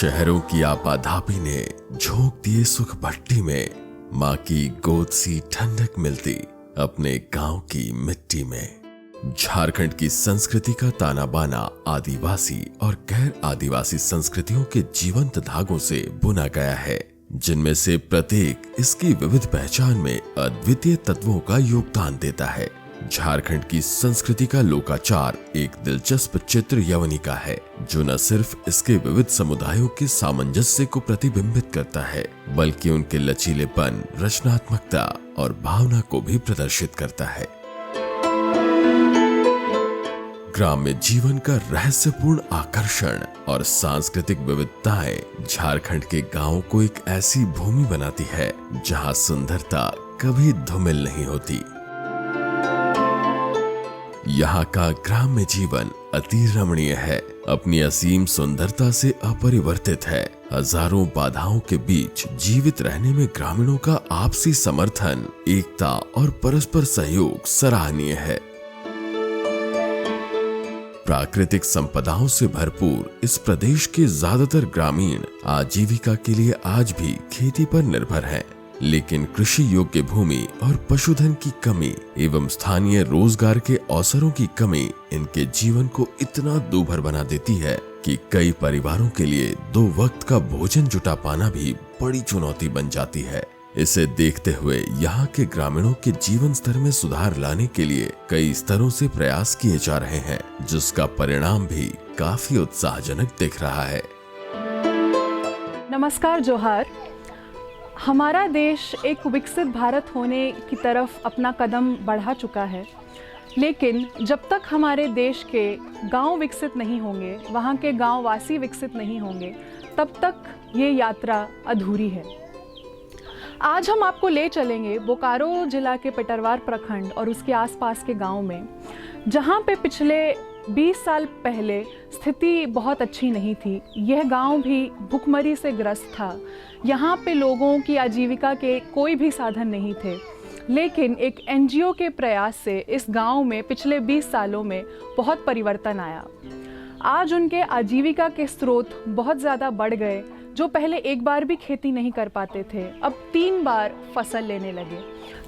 शहरों की आपाधापी ने झोंक दिए सुख भट्टी में, माँ की गोद सी ठंडक मिलती अपने गांव की मिट्टी में। झारखंड की संस्कृति का ताना बाना आदिवासी और गैर आदिवासी संस्कृतियों के जीवंत धागों से बुना गया है, जिनमें से प्रत्येक इसकी विविध पहचान में अद्वितीय तत्वों का योगदान देता है। झारखंड की संस्कृति का लोकाचार एक दिलचस्प चित्र यवनिका है, जो न सिर्फ इसके विविध समुदायों के सामंजस्य को प्रतिबिंबित करता है, बल्कि उनके लचीलेपन, रचनात्मकता और भावना को भी प्रदर्शित करता है। ग्राम्य जीवन का रहस्यपूर्ण आकर्षण और सांस्कृतिक विविधताएं झारखंड के गांवों को एक ऐसी भूमि बनाती है जहां सुंदरता कभी धूमिल नहीं होती। यहाँ का ग्राम्य जीवन अति रमणीय है, अपनी असीम सुंदरता से अपरिवर्तित है। हजारों बाधाओं के बीच जीवित रहने में ग्रामीणों का आपसी समर्थन, एकता और परस्पर सहयोग सराहनीय है। प्राकृतिक संपदाओं से भरपूर इस प्रदेश के ज्यादातर ग्रामीण आजीविका के लिए आज भी खेती पर निर्भर हैं, लेकिन कृषि योग्य भूमि और पशुधन की कमी एवं स्थानीय रोजगार के अवसरों की कमी इनके जीवन को इतना दूभर बना देती है कि कई परिवारों के लिए 2 वक्त का भोजन जुटा पाना भी बड़ी चुनौती बन जाती है। इसे देखते हुए यहाँ के ग्रामीणों के जीवन स्तर में सुधार लाने के लिए कई स्तरों से प्रयास किए जा रहे हैं, जिसका परिणाम भी काफी उत्साहजनक दिख रहा है। नमस्कार, जोहार। हमारा देश एक विकसित भारत होने की तरफ अपना कदम बढ़ा चुका है, लेकिन जब तक हमारे देश के गांव विकसित नहीं होंगे, वहाँ के गांव वासी विकसित नहीं होंगे, तब तक ये यात्रा अधूरी है। आज हम आपको ले चलेंगे बोकारो जिला के पेटरवार प्रखंड और उसके आसपास के गांव में, जहां पे पिछले 20 साल पहले स्थिति बहुत अच्छी नहीं थी। यह गांव भी भुखमरी से ग्रस्त था। यहाँ पे लोगों की आजीविका के कोई भी साधन नहीं थे, लेकिन एक एनजीओ के प्रयास से इस गांव में पिछले 20 सालों में बहुत परिवर्तन आया। आज उनके आजीविका के स्रोत बहुत ज़्यादा बढ़ गए। जो पहले एक बार भी खेती नहीं कर पाते थे, अब 3 बार फसल लेने लगे।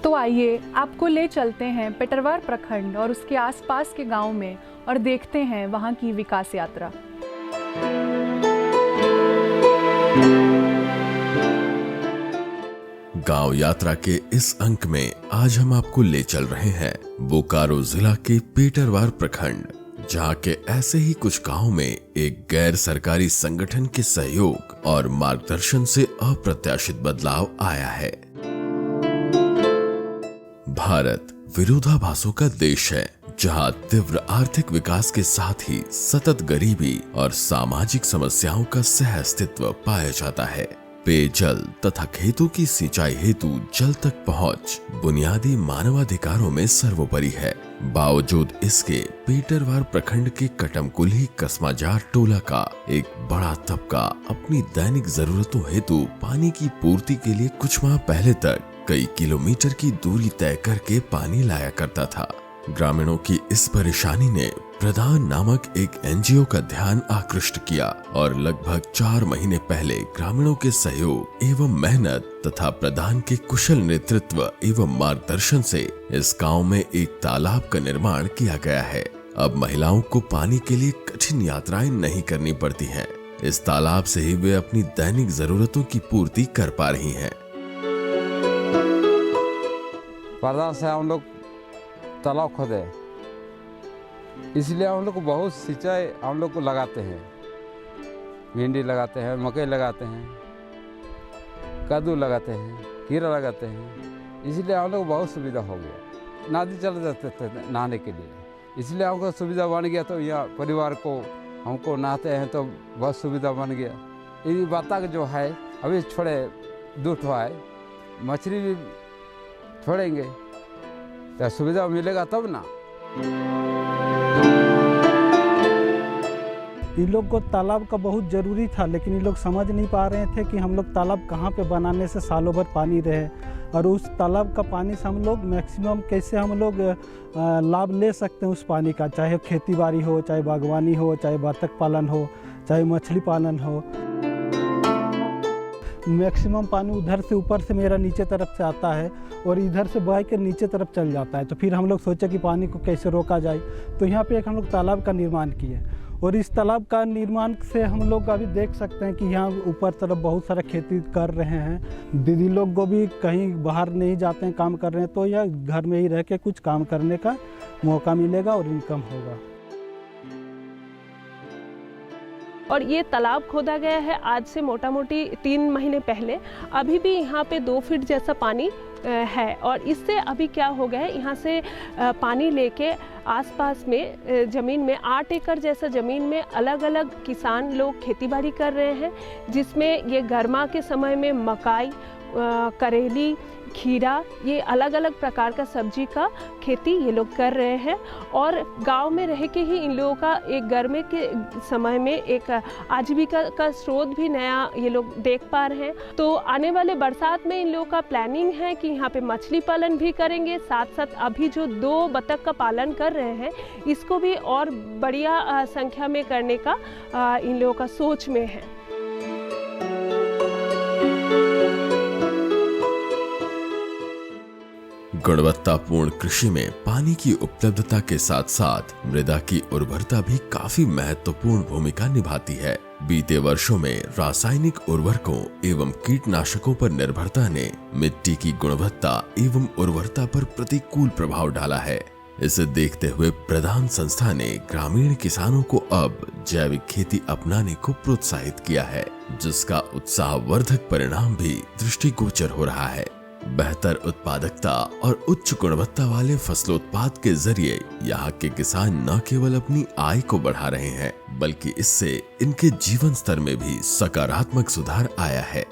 तो आइए आपको ले चलते हैं पेटरवार प्रखंड और उसके आसपास के गांव में और देखते हैं वहां की विकास यात्रा। गांव यात्रा के इस अंक में आज हम आपको ले चल रहे हैं बोकारो जिला के पेटरवार प्रखंड, जहाँ के ऐसे ही कुछ गांव में एक गैर सरकारी संगठन के सहयोग और मार्गदर्शन से अप्रत्याशित बदलाव आया है। भारत विरोधाभासों का देश है, जहां तीव्र आर्थिक विकास के साथ ही सतत गरीबी और सामाजिक समस्याओं का सह अस्तित्व पाया जाता है। पेयजल तथा खेतों की सिंचाई हेतु जल तक पहुंच बुनियादी मानवाधिकारों में सर्वोपरि है। बावजूद इसके पेटरवार प्रखंड के कटमकुल्ही कस्माजार टोला का एक बड़ा तबका अपनी दैनिक जरूरतों हेतु पानी की पूर्ति के लिए कुछ माह पहले तक कई किलोमीटर की दूरी तय करके पानी लाया करता था। ग्रामीणों की इस परेशानी ने प्रदान नामक एक एनजीओ का ध्यान आकृष्ट किया और लगभग 4 महीने पहले ग्रामीणों के सहयोग एवं मेहनत तथा प्रदान के कुशल नेतृत्व एवं मार्गदर्शन से इस गांव में एक तालाब का निर्माण किया गया है। अब महिलाओं को पानी के लिए कठिन यात्राएं नहीं करनी पड़ती हैं। इस तालाब से ही वे अपनी दैनिक जरूरतों की पूर्ति कर पा रही हैं। प्रधान से हम लोग तालाब खोदे, इसलिए हम लोग को बहुत सिंचाई हम लोग को लगाते हैं। भिंडी लगाते हैं, मकई लगाते हैं, कद्दू लगाते हैं, खीरा लगाते हैं। इसलिए हम लोग को बहुत सुविधा हो गया। नदी चले जाते थे नहाने के लिए, इसलिए हमको सुविधा बन गया। तो यहाँ परिवार को हमको नहाते हैं तो बहुत सुविधा बन गया। ये बाता जो है अभी छोड़े 2 ठो है, मछली भी छोड़ेंगे तो सुविधा मिलेगा तब ना। इन लोग को तालाब का बहुत ज़रूरी था, लेकिन ये लोग समझ नहीं पा रहे थे कि हम लोग तालाब कहाँ पे बनाने से सालों भर पानी रहे और उस तालाब का पानी से हम लोग मैक्सिमम कैसे हम लोग लाभ ले सकते हैं उस पानी का, चाहे खेती बाड़ी हो, चाहे बागवानी हो, चाहे बतख पालन हो, चाहे मछली पालन हो। मैक्सिमम पानी उधर से ऊपर से मेरा नीचे तरफ से आता है और इधर से बह कर नीचे तरफ चल जाता है। तो फिर हम लोग सोचे कि पानी को कैसे रोका जाए, तो यहाँ पे एक हम लोग तालाब का निर्माण किए और इस तालाब का निर्माण से हम लोग अभी देख सकते हैं कि यहाँ ऊपर तरफ बहुत सारा खेती कर रहे हैं। दीदी लोग को भी कहीं बाहर नहीं जाते हैं, काम कर रहे हैं, तो यह घर में ही रह के कुछ काम करने का मौका मिलेगा और इनकम होगा। और ये तालाब खोदा गया है आज से मोटा मोटी 3 महीने पहले। अभी भी यहाँ पे 2 फीट जैसा पानी है और इससे अभी क्या हो गया है, यहाँ से पानी लेके आसपास में ज़मीन में 8 एकड़ जैसा ज़मीन में अलग अलग किसान लोग खेतीबाड़ी कर रहे हैं, जिसमें ये गर्मा के समय में मकाई, करेली, खीरा, ये अलग अलग प्रकार का सब्जी का खेती ये लोग कर रहे हैं। और गांव में रह के ही इन लोगों का एक गर्मी के समय में एक आजीविका का स्रोत भी नया ये लोग देख पा रहे हैं। तो आने वाले बरसात में इन लोगों का प्लानिंग है कि यहाँ पे मछली पालन भी करेंगे, साथ साथ अभी जो 2 बतख का पालन कर रहे हैं इसको भी और बढ़िया संख्या में करने का इन लोगों का सोच में है। गुणवत्तापूर्ण कृषि में पानी की उपलब्धता के साथ साथ मृदा की उर्वरता भी काफी महत्वपूर्ण भूमिका निभाती है। बीते वर्षों में रासायनिक उर्वरकों एवं कीटनाशकों पर निर्भरता ने मिट्टी की गुणवत्ता एवं उर्वरता पर प्रतिकूल प्रभाव डाला है। इसे देखते हुए प्रधान संस्था ने ग्रामीण किसानों को अब जैविक खेती अपनाने को प्रोत्साहित किया है, जिसका उत्साहवर्धक परिणाम भी दृष्टिगोचर हो रहा है। बेहतर उत्पादकता और उच्च गुणवत्ता वाले फसलोत्पाद के जरिए यहाँ के किसान न केवल अपनी आय को बढ़ा रहे हैं, बल्कि इससे इनके जीवन स्तर में भी सकारात्मक सुधार आया है।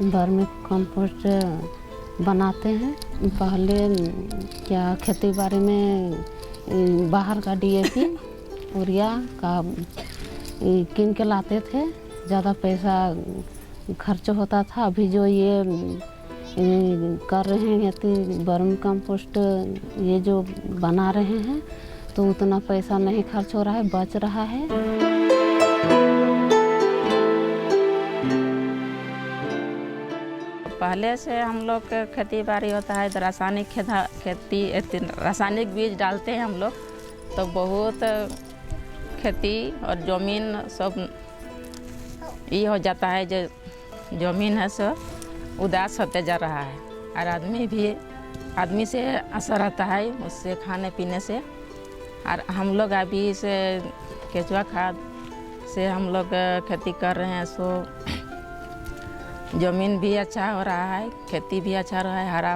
वर्मी कंपोस्ट बनाते हैं। पहले क्या खेती बाड़ी में बाहर का DAP यूरिया का किन के लाते थे, ज़्यादा पैसा खर्च होता था। अभी जो ये कर रहे हैं खेती वर्मी कंपोस्ट ये जो बना रहे हैं तो उतना पैसा नहीं खर्च हो रहा है, बच रहा है। पहले से हम लोग खेती बाड़ी होता है तो रासायनिक रासायनिक बीज डालते हैं हम लोग, तो बहुत खेती और ज़मीन सब ये हो जाता है, जो ज़मीन है सब उदास होते जा रहा है। और आदमी से असर आता है उससे खाने पीने से। और हम लोग अभी से केचुआ खाद से हम लोग खेती कर रहे हैं, सो ज़मीन भी अच्छा हो रहा है, खेती भी अच्छा रहा है, हरा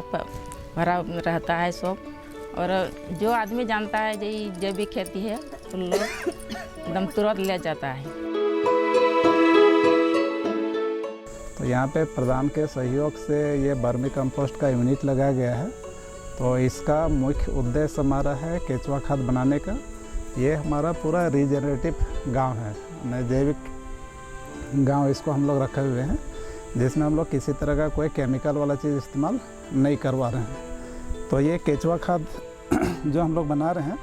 भरा रहता है सब। और जो आदमी जानता है जो जैविक खेती है तो लोग एकदम तुरंत ले जाता है। तो यहाँ पे प्रधान के सहयोग से ये वर्मी कंपोस्ट का यूनिट लगाया गया है। तो इसका मुख्य उद्देश्य हमारा है केचुआ खाद बनाने का। ये हमारा पूरा रीजेनरेटिव गांव है, जैविक गांव इसको हम लोग रखे हुए हैं, जिसमें हम लोग किसी तरह का कोई केमिकल वाला चीज़ इस्तेमाल नहीं करवा रहे हैं। तो ये केचुआ खाद जो हम लोग बना रहे हैं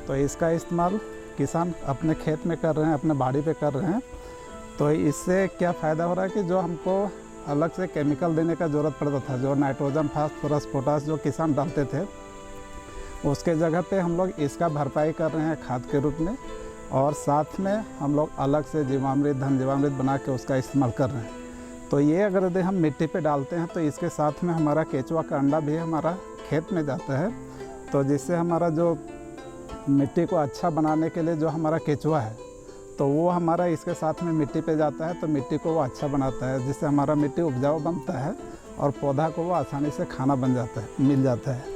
तो इसका इस्तेमाल किसान अपने खेत में कर रहे हैं, अपने बाड़ी पे कर रहे हैं। तो इससे क्या फ़ायदा हो रहा है कि जो हमको अलग से केमिकल देने का ज़रूरत पड़ता था, जो नाइट्रोजन, फास्फोरस, पोटास जो किसान डालते थे, उसके जगह पे हम लोग इसका भरपाई कर रहे हैं खाद के रूप में। और साथ में हम लोग अलग से जीवामृत, धन जीवामृत बना के उसका इस्तेमाल कर रहे हैं। तो ये अगर यदि हम मिट्टी पे डालते हैं तो इसके साथ में हमारा केचुआ का अंडा भी हमारा खेत में जाता है, तो जिससे हमारा जो मिट्टी को अच्छा बनाने के लिए जो हमारा केचुआ है तो वो हमारा इसके साथ में मिट्टी पे जाता है, तो मिट्टी को वो अच्छा बनाता है, जिससे हमारा मिट्टी उपजाऊ बनता है और पौधा को वो आसानी से खाना बन जाता है, मिल जाता है।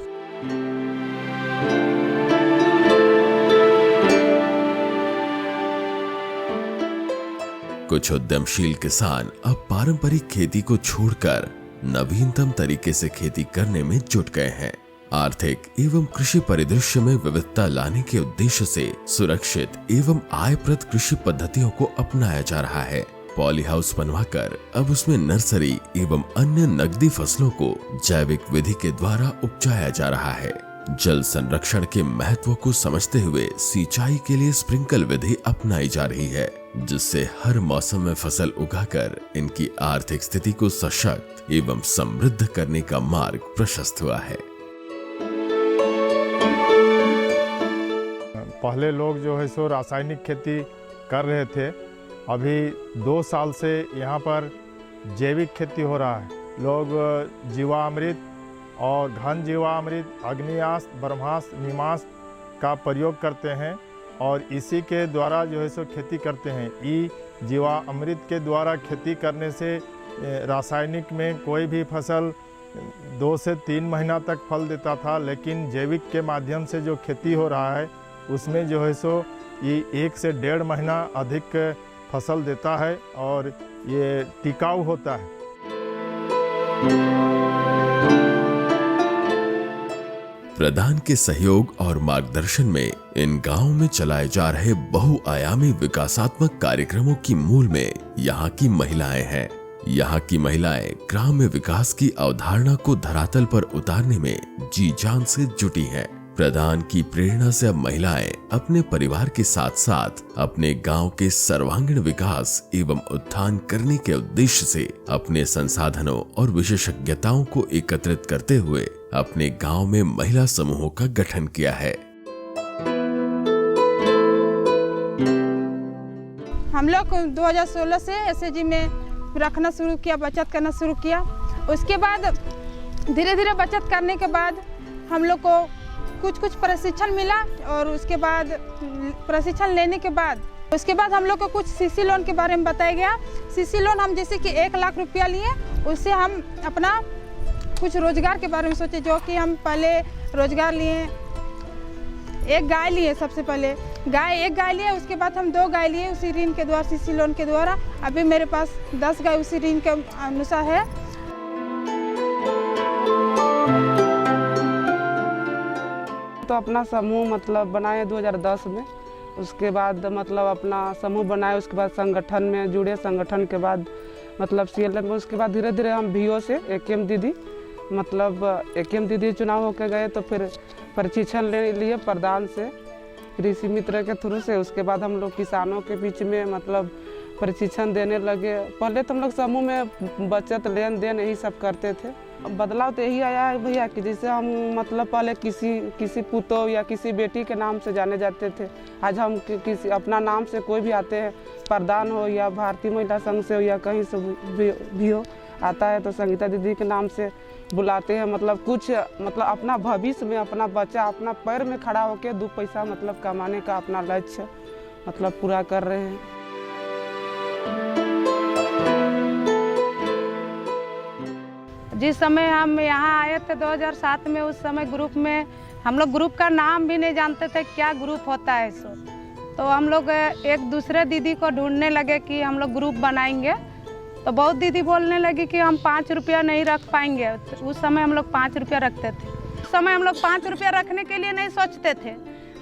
कुछ उद्यमशील किसान अब पारंपरिक खेती को छोड़कर नवीनतम तरीके से खेती करने में जुट गए हैं। आर्थिक एवं कृषि परिदृश्य में विविधता लाने के उद्देश्य से सुरक्षित एवं आयप्रद कृषि पद्धतियों को अपनाया जा रहा है। पॉली हाउस बनवाकर अब उसमें नर्सरी एवं अन्य नकदी फसलों को जैविक विधि के द्वारा उपजाया जा रहा है। जल संरक्षण के महत्व को समझते हुए सिंचाई के लिए स्प्रिंकल विधि अपनाई जा रही है, जिससे हर मौसम में फसल उगाकर इनकी आर्थिक स्थिति को सशक्त एवं समृद्ध करने का मार्ग प्रशस्त हुआ है। पहले लोग जो है सो रासायनिक खेती कर रहे थे, अभी 2 साल से यहाँ पर जैविक खेती हो रहा है। लोग जीवामृत और घन जीवामृत, अग्नियास्त्र, ब्रह्मास्त्र, नीमास्त्र का प्रयोग करते हैं और इसी के द्वारा जो है सो खेती करते हैं। जीवामृत के द्वारा खेती करने से रासायनिक में कोई भी फसल 2 से 3 महीना तक फल देता था, लेकिन जैविक के माध्यम से जो खेती हो रहा है उसमें जो है सो ये 1 से 1.5 महीना अधिक फसल देता है और ये टिकाऊ होता है। प्रधान के सहयोग और मार्गदर्शन में इन गांवों में चलाए जा रहे बहुआयामी विकासात्मक कार्यक्रमों की मूल में यहाँ की महिलाएं हैं। यहाँ की महिलाएं ग्राम्य विकास की अवधारणा को धरातल पर उतारने में जी जान से जुटी हैं। प्रधान की प्रेरणा से अब महिलाएं अपने परिवार के साथ साथ अपने गांव के सर्वांगीण विकास एवं उत्थान करने के उद्देश्य से अपने संसाधनों और विशेषज्ञताओं को एकत्रित करते हुए अपने गांव में महिला समूहों का गठन किया है। हम लोग 2016 से एसएचजी में रखना शुरू किया, बचत करना शुरू किया। उसके बाद धीरे धीरे बचत करने के बाद हम लोग को कुछ प्रशिक्षण मिला और उसके बाद प्रशिक्षण लेने के बाद उसके बाद हम लोग को कुछ सीसी लोन के बारे में बताया गया। सीसी लोन हम जैसे कि 1 लाख रुपया लिए, उससे हम अपना कुछ रोजगार के बारे में सोचे, जो कि हम पहले रोजगार लिए। 1 गाय लिए, सबसे पहले 1 गाय लिए, उसके बाद हम 2 गाय लिए उसी ऋण के द्वारा, सीसी लोन के द्वारा। अभी मेरे पास 10 गाय उसी ऋण के अनुसार है। तो अपना समूह मतलब बनाए 2010 में, उसके बाद मतलब अपना समूह बनाए, उसके बाद संगठन में जुड़े, संगठन के बाद मतलब CLM में, उसके बाद धीरे धीरे हम VO से AKM दीदी मतलब AKM दीदी चुनाव होकर गए, तो फिर प्रशिक्षण ले लिए प्रधान से, कृषि मित्र के थ्रू से। उसके बाद हम लोग किसानों के बीच में मतलब प्रशिक्षण देने लगे। पहले तो हम लोग समूह में बचत लेन देन यही सब करते थे। बदलाव तो यही आया है भैया कि जैसे हम मतलब पहले किसी पुतों या किसी बेटी के नाम से जाने जाते थे, आज हम किसी अपना नाम से कोई भी आते हैं, प्रधान हो या भारतीय महिला संघ से हो या कहीं से भी हो आता है तो संगीता दीदी के नाम से बुलाते हैं। मतलब कुछ मतलब अपना भविष्य में अपना बच्चा अपना पैर में खड़ा होकर 2 पैसा मतलब कमाने का अपना लक्ष्य मतलब पूरा कर रहे हैं। जिस समय हम यहाँ आए थे 2007 में, उस समय ग्रुप में हम लोग ग्रुप का नाम भी नहीं जानते थे क्या ग्रुप होता है सो। तो हम लोग एक दूसरे दीदी को ढूंढने लगे कि हम लोग ग्रुप बनाएंगे। तो बहुत दीदी बोलने लगी कि हम 5 रुपया नहीं रख पाएंगे। उस समय हम लोग 5 रुपया रखते थे। उस समय हम लोग 5 रुपया रखने के लिए नहीं सोचते थे,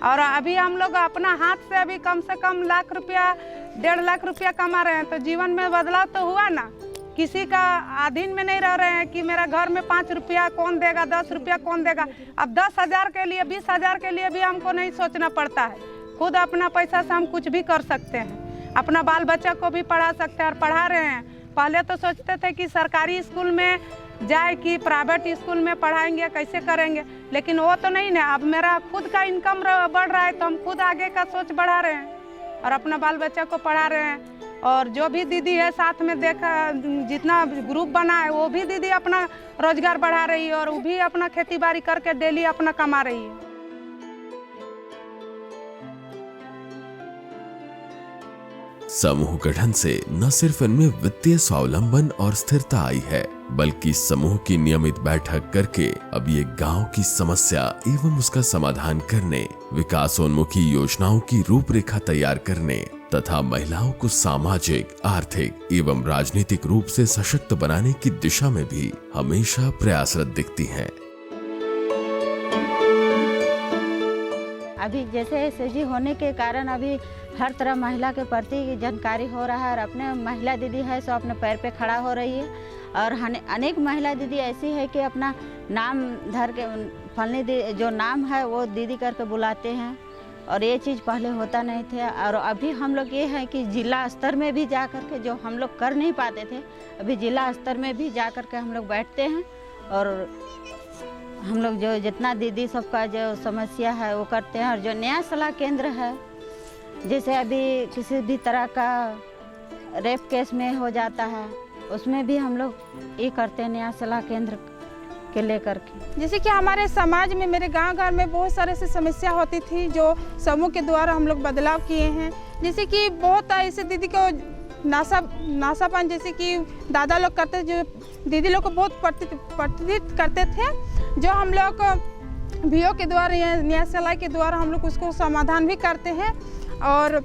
और अभी हम लोग अपना हाथ से अभी कम से कम लाख रुपया 1.5 लाख रुपया कमा रहे हैं। तो जीवन में बदलाव तो हुआ ना, किसी का अधीन में नहीं रह रहे हैं कि मेरा घर में 5 रुपया कौन देगा, 10 रुपया कौन देगा। अब 10,000 के लिए 20,000 के लिए भी हमको नहीं सोचना पड़ता है। खुद अपना पैसा से हम कुछ भी कर सकते हैं, अपना बाल बच्चा को भी पढ़ा सकते हैं और पढ़ा रहे हैं। पहले तो सोचते थे कि सरकारी स्कूल में जाए कि प्राइवेट स्कूल में पढ़ाएंगे, कैसे करेंगे, लेकिन वो तो नहीं ना। अब मेरा खुद का इनकम बढ़ रहा है तो हम खुद आगे का सोच बढ़ा रहे हैं और अपना बाल बच्चा को पढ़ा रहे हैं। और जो भी दीदी है साथ में देखा, जितना ग्रुप बना है वो भी दीदी अपना रोजगार बढ़ा रही है और वो भी अपना खेती बाड़ी करके डेली अपना कमा रही है। समूह गठन से न सिर्फ इनमें वित्तीय स्वावलंबन और स्थिरता आई है, बल्कि समूह की नियमित बैठक करके अब ये गांव की समस्या एवं उसका समाधान करने, विकासोन्मुखी योजनाओं की रूपरेखा तैयार करने तथा महिलाओं को सामाजिक, आर्थिक एवं राजनीतिक रूप से सशक्त बनाने की दिशा में भी हमेशा प्रयासरत दिखती हैं। अभी जैसे एसएचजी होने के कारण अभी हर तरह महिला के प्रति जानकारी हो रहा है और अपने महिला दीदी है सो अपने पैर पे खड़ा हो रही है और अनेक महिला दीदी ऐसी है कि अपना नाम धर के फलनी जो नाम है वो दीदी करके बुलाते हैं, और ये चीज़ पहले होता नहीं थे। और अभी हम लोग ये है कि जिला स्तर में भी जा कर के जो हम लोग कर नहीं पाते थे, अभी जिला स्तर में भी जा कर के हम लोग बैठते हैं, और हम लोग जो जितना दीदी सबका जो समस्या है वो करते हैं। और जो न्याय सलाह केंद्र है, जैसे अभी किसी भी तरह का रेप केस में हो जाता है, उसमें भी हम लोग ये करते हैं न्याय सलाह केंद्र के लेकर के। जैसे कि हमारे समाज में, मेरे गांव घर में बहुत सारे ऐसी समस्या होती थी जो समूह के द्वारा हम लोग बदलाव किए हैं। जैसे कि बहुत ऐसे दीदी को नासापन जैसे कि दादा लोग करते, जो दीदी लोग को बहुत प्रतिदित करते थे, जो हम लोग VO के द्वारा, न्याय सलाह के द्वारा हम लोग उसको समाधान भी करते हैं। और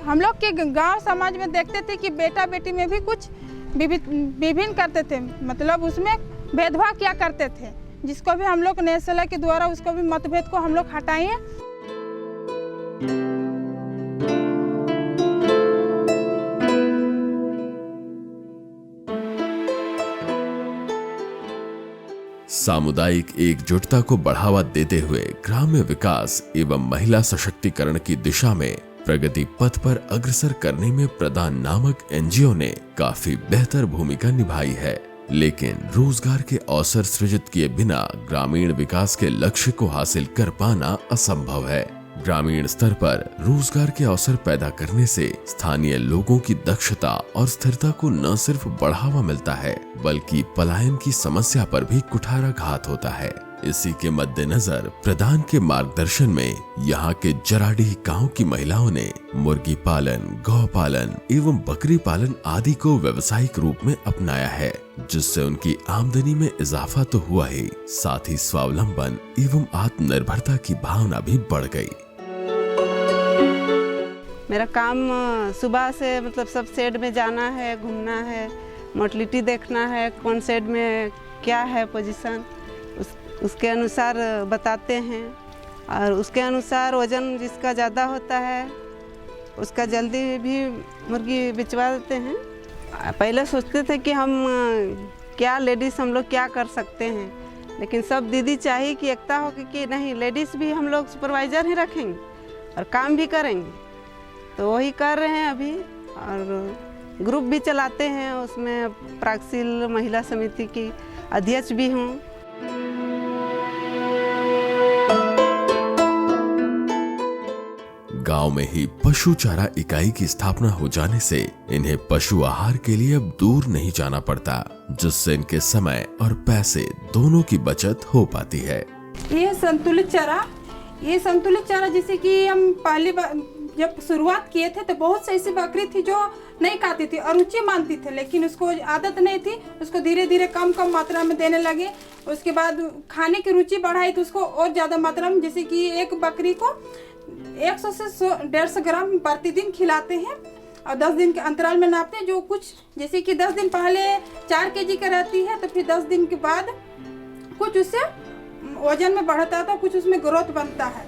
हम लोग के गांव समाज में देखते थे कि बेटा बेटी में भी कुछ विभिन्न करते थे, मतलब उसमें भेदभाव क्या करते थे, जिसको भी हम लोग न्याय सलाह के द्वारा उसको भी मतभेद को हम लोग हटाए। सामुदायिक एकजुटता को बढ़ावा देते हुए ग्राम्य विकास एवं महिला सशक्तिकरण की दिशा में प्रगति पथ पर अग्रसर करने में प्रदान नामक NGO ने काफी बेहतर भूमिका निभाई है। लेकिन रोजगार के अवसर सृजित किए बिना ग्रामीण विकास के लक्ष्य को हासिल कर पाना असंभव है। ग्रामीण स्तर पर रोजगार के अवसर पैदा करने से स्थानीय लोगों की दक्षता और स्थिरता को न सिर्फ बढ़ावा मिलता है, बल्कि पलायन की समस्या पर भी कुठाराघात होता है। इसी के मद्देनजर प्रधान के मार्गदर्शन में यहाँ के जराडीह गांव की महिलाओं ने मुर्गी पालन, गौ पालन एवं बकरी पालन आदि को व्यवसायिक रूप में अपनाया है, जिससे उनकी आमदनी में इजाफा तो हुआ ही, साथ ही स्वावलंबन एवं आत्मनिर्भरता की भावना भी बढ़ गई। मेरा काम सुबह से मतलब सब शेड में जाना है, घूमना है, मोटिलिटी देखना है, कौन शेड में क्या है पोजीशन, उसके अनुसार बताते हैं, और उसके अनुसार वज़न जिसका ज़्यादा होता है उसका जल्दी भी मुर्गी बिचवा देते हैं। पहले सोचते थे कि हम क्या लेडीज़ हम लोग क्या कर सकते हैं, लेकिन सब दीदी चाहिए कि एकता हो कि नहीं, लेडीज़ भी हम लोग सुपरवाइज़र ही रखेंगे और काम भी करेंगे, तो वही कर रहे हैं अभी। और ग्रुप भी चलाते हैं, उसमें प्रागशील महिला समिति की अध्यक्ष भी हूँ। गांव में ही पशु चारा इकाई की स्थापना हो जाने से इन्हें पशु आहार के लिए अब दूर नहीं जाना पड़ता, जिससे इनके समय और पैसे दोनों की बचत हो पाती है। ये संतुलित चारा जैसे कि हम पहली बार जब शुरुआत किए थे तो बहुत सी ऐसी बकरी थी जो नहीं खाती थी और रुचि मानती थी, लेकिन उसको आदत नहीं थी, उसको धीरे धीरे कम मात्रा में देने लगे। उसके बाद खाने की रुचि बढ़ाई तो उसको और ज़्यादा मात्रा में, जैसे कि एक बकरी को 100 से 150 ग्राम प्रतिदिन खिलाते हैं और 10 दिन के अंतराल में नापते हैं। जो कुछ जैसे कि 10 दिन पहले 4 kg का रहती है, तो फिर 10 दिन के बाद कुछ उससे वजन में बढ़ता था, कुछ उसमें ग्रोथ बनता है।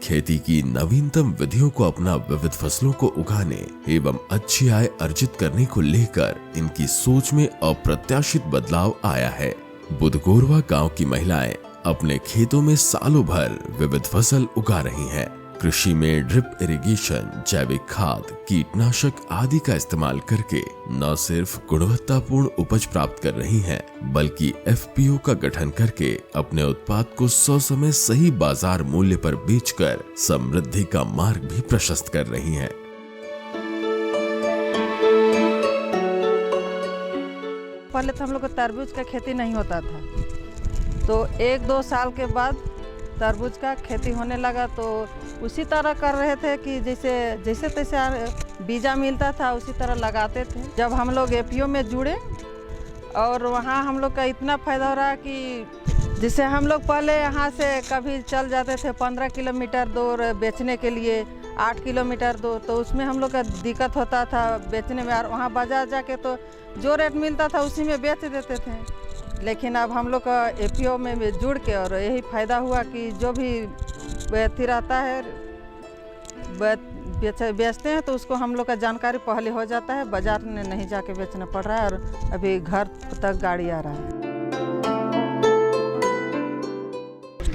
खेती की नवीनतम विधियों को अपना विविध फसलों को उगाने एवं अच्छी आय अर्जित करने को लेकर इनकी सोच में अप्रत्याशित बदलाव आया है। बुधगोरवा गांव की महिलाएं अपने खेतों में सालों भर विविध फसल उगा रही हैं। कृषि में ड्रिप इरिगेशन, जैविक खाद, कीटनाशक आदि का इस्तेमाल करके न सिर्फ गुणवत्तापूर्ण उपज प्राप्त कर रही हैं, बल्कि FPO का गठन करके अपने उत्पाद को समय सही बाजार मूल्य पर बेचकर समृद्धि का मार्ग भी प्रशस्त कर रही हैं। पहले तो हम लोग को तरबूज का खेती नहीं होता था, तो 1-2 साल के बाद तरबूज का खेती होने लगा। तो उसी तरह कर रहे थे कि जैसे तैसे बीजा मिलता था उसी तरह लगाते थे। जब हम लोग FPO में जुड़े और वहाँ हम लोग का इतना फ़ायदा हो रहा कि जिससे हम लोग पहले यहाँ से कभी चल जाते थे 15 किलोमीटर दूर बेचने के लिए, 8 किलोमीटर दूर, तो उसमें हम लोग का दिक्कत होता था बेचने में। और वहाँ बाजार जाके तो जो रेट मिलता था उसी में बेच देते थे। लेकिन अब हम लोग का FPO में जुड़ के और यही फ़ायदा हुआ कि जो भी फिर आता है बेचते हैं, तो उसको हम लोग का जानकारी पहले हो जाता है, बाजार में नहीं जाके बेचना पड़ रहा है और अभी घर तक गाड़ी आ रहा है।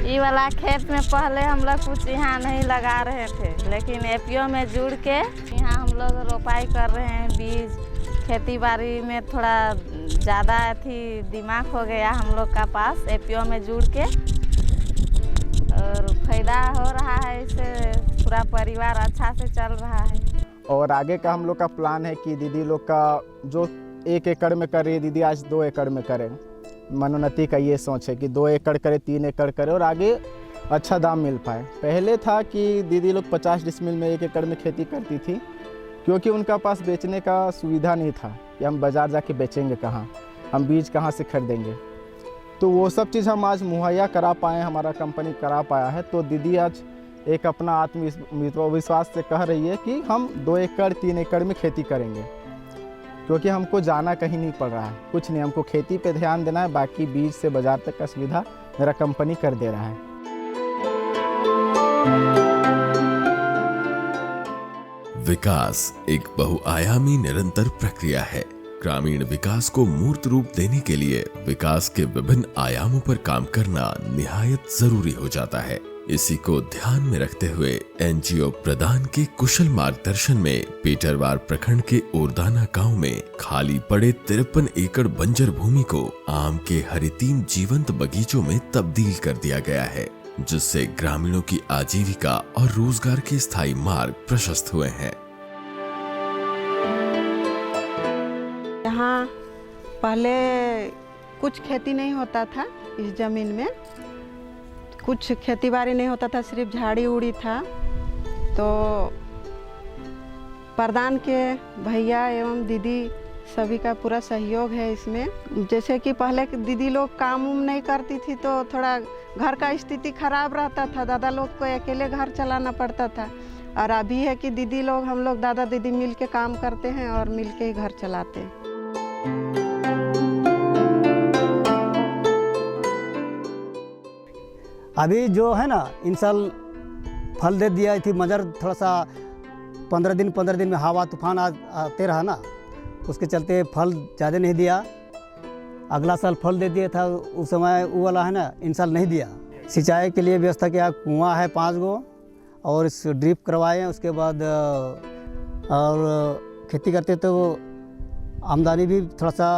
ये वाला खेत में पहले हम लोग कुछ यहाँ नहीं लगा रहे थे, लेकिन एपीओ में जुड़ के यहाँ हम लोग रोपाई कर रहे हैं। बीज खेती बाड़ी में थोड़ा ज़्यादा दिमाग हो गया हम लोग का पास, एपीओ में जुड़ के, और फायदा हो रहा है, इससे पूरा परिवार अच्छा से चल रहा है। और आगे का हम लोग का प्लान है कि दीदी लोग का जो 1 एकड़ में करे, दीदी आज 2 एकड़ में करे। मनोन्नति का ये सोच है कि 2 एकड़ करे, 3 एकड़ करे और आगे अच्छा दाम मिल पाए। पहले था कि दीदी लोग 50 डिसमिल में 1 एकड़ में खेती करती थी, क्योंकि उनका पास बेचने का सुविधा नहीं था कि हम बाज़ार जाके बेचेंगे कहाँ, हम बीज कहाँ से खरीदेंगे। तो वो सब चीज़ हम आज मुहैया करा पाए, हमारा कंपनी करा पाया है। तो दीदी आज एक अपना आत्मविश्वास से कह रही है कि हम 2 एकड़ 3 एकड़ में खेती करेंगे, क्योंकि हमको जाना कहीं नहीं पड़ रहा है, कुछ नहीं, हमको खेती पे ध्यान देना है, बाकी बीज से बाज़ार तक का सुविधा मेरा कंपनी कर दे रहा है। विकास एक बहुआयामी निरंतर प्रक्रिया है। ग्रामीण विकास को मूर्त रूप देने के लिए विकास के विभिन्न आयामों पर काम करना निहायत जरूरी हो जाता है। इसी को ध्यान में रखते हुए एनजीओ प्रदान के कुशल मार्गदर्शन में पीटरवार प्रखंड के ओरदाना गांव में खाली पड़े 53 एकड़ बंजर भूमि को आम के हरितीम जीवंत बगीचों में तब्दील कर दिया गया है, जिससे ग्रामीणों की आजीविका और रोजगार के स्थायी मार्ग प्रशस्त हुए हैं। यहाँ पहले कुछ खेती नहीं होता था, इस जमीन में कुछ खेती बाड़ी नहीं होता था, सिर्फ झाड़ी उड़ी था। तो प्रधान के भैया एवं दीदी सभी का पूरा सहयोग है इसमें। जैसे कि पहले दीदी लोग काम उम नहीं करती थी, तो थोड़ा घर का स्थिति खराब रहता था, दादा लोग को अकेले घर चलाना पड़ता था। और अभी है कि दीदी लोग, हम लोग दादा दीदी मिल के काम करते हैं और मिल के ही घर चलाते हैं। अभी जो है ना, इन साल फल दे दिया थी मगर थोड़ा सा 15 दिन में हवा तूफान आते रहा ना, उसके चलते फल ज़्यादा नहीं दिया। अगला साल फल दे दिया था, उस समय वो वाला है ना, इन साल नहीं दिया। सिंचाई के लिए व्यवस्था किया, कुआं है 5 गो और इस ड्रिप करवाए। उसके बाद और खेती करते तो आमदनी भी थोड़ा सा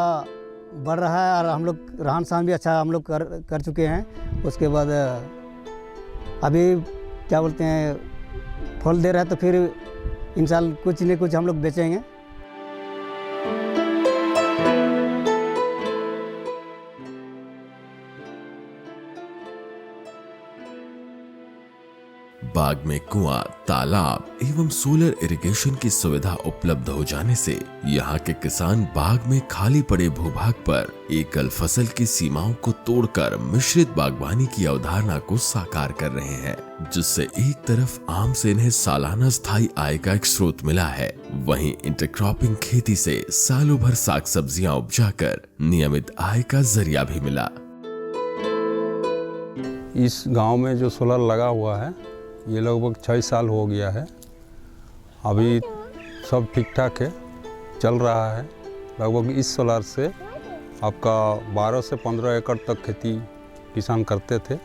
बढ़ रहा है और हम लोग रहन सहन भी अच्छा हम लोग कर चुके हैं। उसके बाद अभी क्या बोलते हैं, फल दे रहा है तो फिर इन साल कुछ न कुछ हम लोग बेचेंगे। बाग में कुआं, तालाब एवं सोलर इरिगेशन की सुविधा उपलब्ध हो जाने से यहाँ के किसान बाग में खाली पड़े भूभाग पर एकल फसल की सीमाओं को तोड़कर मिश्रित बागवानी की अवधारणा को साकार कर रहे हैं, जिससे एक तरफ आम से इन्हें सालाना स्थायी आय का एक स्रोत मिला है, वहीं इंटरक्रॉपिंग खेती से सालों भर साग सब्जियां उपजाकर नियमित आय का जरिया भी मिला। इस गांव में जो सोलर लगा हुआ है ये लगभग 6 साल हो गया है। अभी सब ठीक ठाक है, चल रहा है। लगभग इस सोलर से आपका 12 से 15 एकड़ तक खेती किसान करते थे,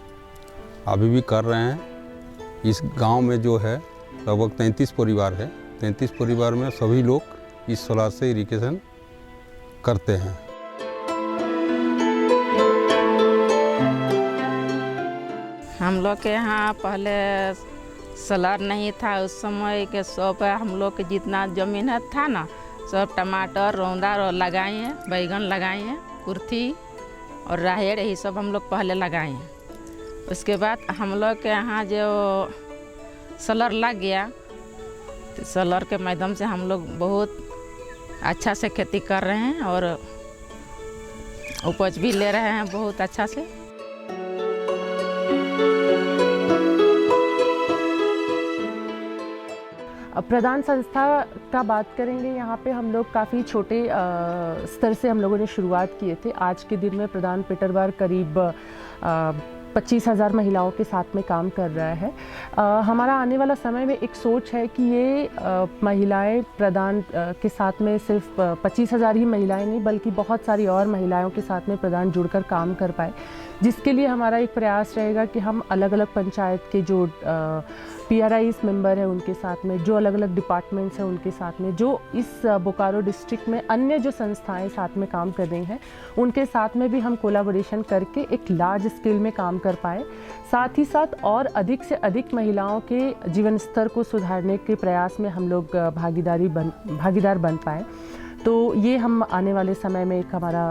अभी भी कर रहे हैं। इस गांव में जो है लगभग 33 परिवार है। 33 परिवार में सभी लोग इस सोलर से इरिगेशन करते हैं। हम लोग के यहाँ पहले सोलर नहीं था, उस समय के सब हम लोग के जितना ज़मीन था ना, सब टमाटर रौंदा लगाए हैं, बैगन लगाए हैं, कुर्थी और राहेड़, यही सब हम लोग पहले लगाए हैं। उसके बाद हम लोग के यहाँ जो सोलर लग गया, तो सोलर के माध्यम से हम लोग बहुत अच्छा से खेती कर रहे हैं और उपज भी ले रहे हैं बहुत अच्छा से। प्रदान संस्था का बात करेंगे, यहाँ पे हम लोग काफ़ी छोटे स्तर से हम लोगों ने शुरुआत किए थे। आज के दिन में प्रदान पीटरवार करीब 25,000 महिलाओं के साथ में काम कर रहा है। हमारा आने वाला समय में एक सोच है कि ये महिलाएं प्रदान के साथ में सिर्फ 25,000 ही महिलाएं नहीं बल्कि बहुत सारी और महिलाओं के साथ में प्रदान जुड़कर काम कर पाए, जिसके लिए हमारा एक प्रयास रहेगा कि हम अलग अलग पंचायत के जो PRIs मेंबर हैं उनके साथ में, जो अलग अलग डिपार्टमेंट्स हैं उनके साथ में, जो इस बोकारो डिस्ट्रिक्ट में अन्य जो संस्थाएं साथ में काम कर रही हैं उनके साथ में भी हम कोलैबोरेशन करके एक लार्ज स्केल में काम कर पाए। साथ ही साथ और अधिक से अधिक महिलाओं के जीवन स्तर को सुधारने के प्रयास में हम लोग भागीदार बन पाए। तो ये हम आने वाले समय में एक हमारा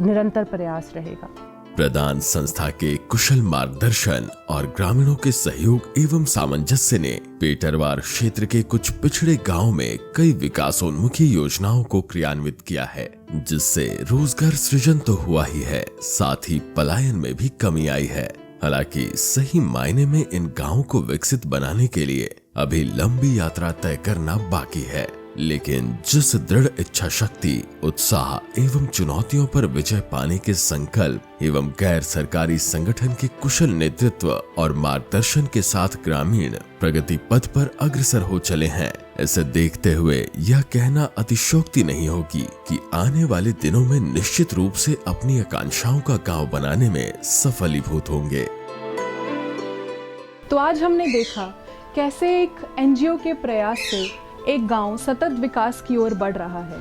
निरंतर प्रयास रहेगा। प्रदान संस्था के कुशल मार्गदर्शन और ग्रामीणों के सहयोग एवं सामंजस्य ने पेटरवार क्षेत्र के कुछ पिछड़े गांव में कई विकासोन्मुखी योजनाओं को क्रियान्वित किया है, जिससे रोजगार सृजन तो हुआ ही है, साथ ही पलायन में भी कमी आई है। हालांकि सही मायने में इन गांवों को विकसित बनाने के लिए अभी लंबी यात्रा तय करना बाकी है, लेकिन जिस दृढ़ इच्छा शक्ति, उत्साह एवं चुनौतियों पर विजय पाने के संकल्प एवं गैर सरकारी संगठन के कुशल नेतृत्व और मार्गदर्शन के साथ ग्रामीण प्रगति पथ पर अग्रसर हो चले हैं, इसे देखते हुए यह कहना अतिशयोक्ति नहीं होगी कि आने वाले दिनों में निश्चित रूप से अपनी आकांक्षाओं का गांव बनाने में सफलीभूत होंगे। तो आज हमने देखा कैसे एक NGO के प्रयास से एक गांव सतत विकास की ओर बढ़ रहा है।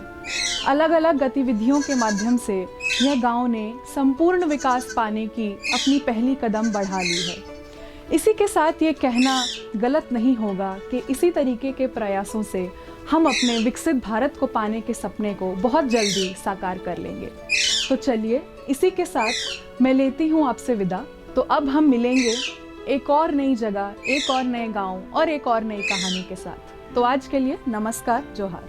अलग अलग गतिविधियों के माध्यम से यह गांव ने संपूर्ण विकास पाने की अपनी पहली कदम बढ़ा ली है। इसी के साथ ये कहना गलत नहीं होगा कि इसी तरीके के प्रयासों से हम अपने विकसित भारत को पाने के सपने को बहुत जल्दी साकार कर लेंगे। तो चलिए इसी के साथ मैं लेती हूँ आपसे विदा। तो अब हम मिलेंगे एक और नई जगह, एक और नए गांव और एक और नई कहानी के साथ। तो आज के लिए नमस्कार, जोहार।